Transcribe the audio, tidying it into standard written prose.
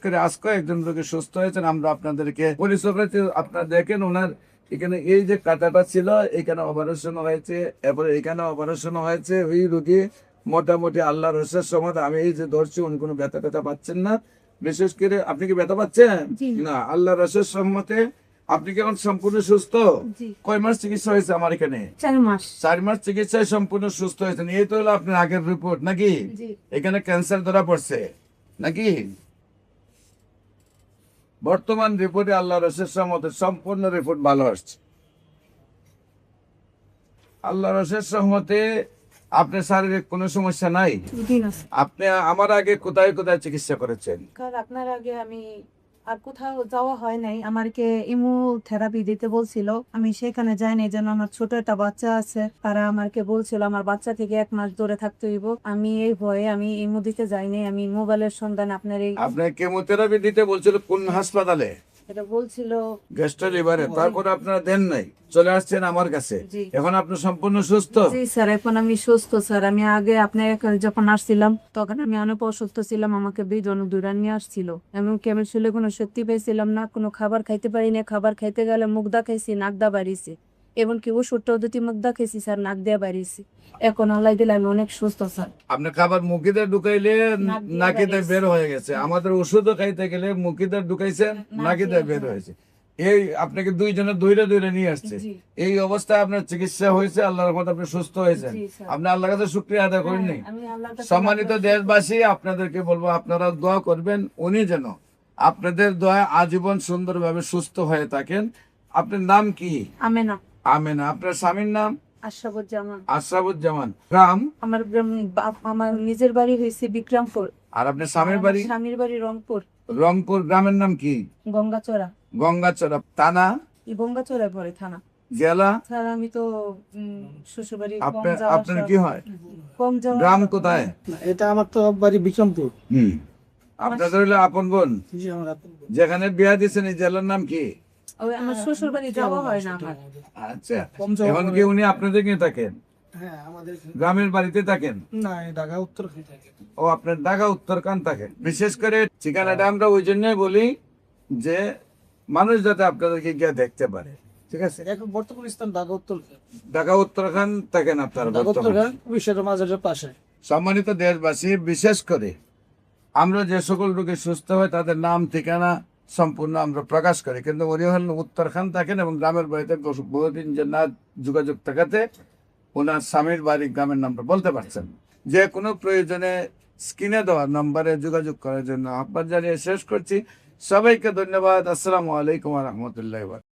করে আজকে একজন রোগী সুস্থ হয়েছেন। আমরা আপনাদেরকে পরিচয় করেছি। আপনারা দেখেন ওনার এখানে এই যে কাঁটাটা ছিল এখানে অপারেশন হয়েছে, এরপরে এখানে অপারেশন হয়েছে। ওই রোগী মোটামুটি আল্লাহর রসের সময় আমি এই যে ধরছি উনি কোনো ব্যথা ট্যাথা পাচ্ছেন না। বিশেষ করে আপনি কি ব্যথা পাচ্ছেন না? আল্লাহর রসের সম্মতে আপনি কি এখন সম্পূর্ণ সুস্থ? কয় মাস চিকিৎসা হয়েছে আমার এখানে? 4 মাস। 4 মাস চিকিৎসায় সম্পূর্ণ সুস্থ হয়েছেন। এই তো হলো আপনার আগের রিপোর্ট নাকি? এখানে ক্যান্সার ধরা পড়ছে নাকি? বর্তমান রিপোর্টে আল্লাহ রসের সহমতে সম্পূর্ণ রিপোর্ট ভালো আসছে। আল্লাহ রসের সহমতে আপনার শারীরিক কোনো সমস্যা নাই। আপনি আমার আগে কোথায় কোথায় চিকিৎসা করেছেন? আপনার আগে আমি আর কোথাও যাওয়া হয় নাই। আমাকে ইমো থেরাপি দিতে বলছিল, আমি সেখানে যাইনি। যেন আমার ছোট একটা বাচ্চা আছে, তারা আমাকে বলছিল আমার বাচ্চা থেকে 1 মাস দূরে থাকতে হইব। আমি এই ভয়ে আমি ইমো দিতে যাইনি। আমি মোবাইলের সন্ধান আপনার এই আপনার কেমোথেরাপি দিতে বলছিল কোন হাসপাতালে? এটা বলছিল গ্যাস্ট্রো লিভারে। তারপর আপনারা দেন নাই, চলে আসছেন আমার কাছে। এখন আপনি সম্পূর্ণ সুস্থ? জি স্যার, এখন আমি সুস্থ স্যার। আমি আগে আপনার এখানে যখন আসছিলাম তখন আমি অনেক অসুস্থ ছিলাম। আমাকে বিজন দূরে নিয়ে আসছিল, এমনকি আমি শুলে কোনো সত্যি পেয়েছিলাম না, কোনো খাবার খাইতে পারি না। খাবার খাইতে গেলে মুখ দা খাইছি, নাক দা বাড়িয়েছি। এমনকি ওষুধটাও দুটি মুখ দা খাইছি স্যার, নাক দিয়ে বাড়িয়েছি। এখন আল্লাহ দিলে আমি অনেক সুস্থ স্যার। আপনার খাবার মুখিতে ঢুকাইলে নাকিতে বের হয়ে গেছে। আমাদের ওষুধও খাইতে গেলে মুখিতে ঢুকাইছেন, নাকিতে বের হয়েছে। এই আপনাকে দুইজনে দৌড়ে দৌড়ে নিয়ে আসছে। এই অবস্থায় আপনার চিকিৎসা হয়েছে, আল্লাহর রহমতে আপনি সুস্থ হয়েছেন। আপনি আল্লাহর কাছে শুকরিয়া আদায় করেন নাই? সম্মানিত দেশবাসী, আপনাদেরকে বলবো আপনারা দোয়া করবেন উনি যেন আপনাদের দোয়া আজীবন সুন্দরভাবে সুস্থ হয়ে থাকেন। আপনার নাম কি? আমেনা। আমেনা। আপনার স্বামীর নাম? আশরাফুজ্জামান। আশরাফুজ্জামান। গ্রাম? আমার আমার নিজের বাড়ি হয়েছে বিক্রমপুর। আর আপনার স্বামীর বাড়ি? স্বামীর বাড়ি রংপুর। রংপুর। গ্রামের নাম কি? গঙ্গাচড়া। গঙ্গাচড়া। থানা? গঙ্গাচড়ায় পড়ে থানা। জেলা? স্যার আমি তো শ্বশুরবাড়ি আপনার কি হয়? কম যাওয়া। গ্রাম কোথায়? এটা আমার তো বাড়ি বিক্রমপুর। আপনাদের হলো আপন বোন? যেখানে বিয়া দিচ্ছেন এই জেলার নাম কি? ওই আমার শ্বশুর বাড়ি যাওয়া হয় না আমার। আচ্ছা, এখন কি উনি আপনাদের নিয়ে থাকেন? হ্যাঁ, আমাদের গ্রামের বাড়িতে থাকেন? না, ঢাকা উত্তর থাকে। ও, আপনার ঢাকা উত্তরখান থাকেন। বিশেষ করে ঠিকানাটা আমরা ওই জন্যই বলি যে মানুষ যাতে আপনাদেরকে গিয়ে দেখতে পারে। ঠিক আছে? এখন বর্তমান স্থান ঢাকা উত্তর। ঢাকা উত্তরখান থাকেন আপনারা? ঢাকা উত্তরখান বিশ্বের মাঝের পাশে। সম্মানিত দেশবাসী, বিশেষ করে আমরা যে সকল রোগী সুস্থ হয় তাদের নাম ঠিকানা সম্পূর্ণ আমরা প্রকাশ করি, কিন্তু উনি হলেন উত্তরখান থাকেন এবং গ্রামের বাড়িতে বহুদিন যে না যোগাযোগ থাকাতে ওনার স্বামীর বাড়ি গ্রামের নামটা বলতে পারছেন। যে কোনো প্রয়োজনে স্ক্রিনে দেওয়া নম্বরে যোগাযোগ করার জন্য আহ্বান জানিয়ে শেষ করছি। সবাইকে ধন্যবাদ। আসসালামু আলাইকুম ওয়া রাহমাতুল্লাহি ওয়া বারাকাতুহু।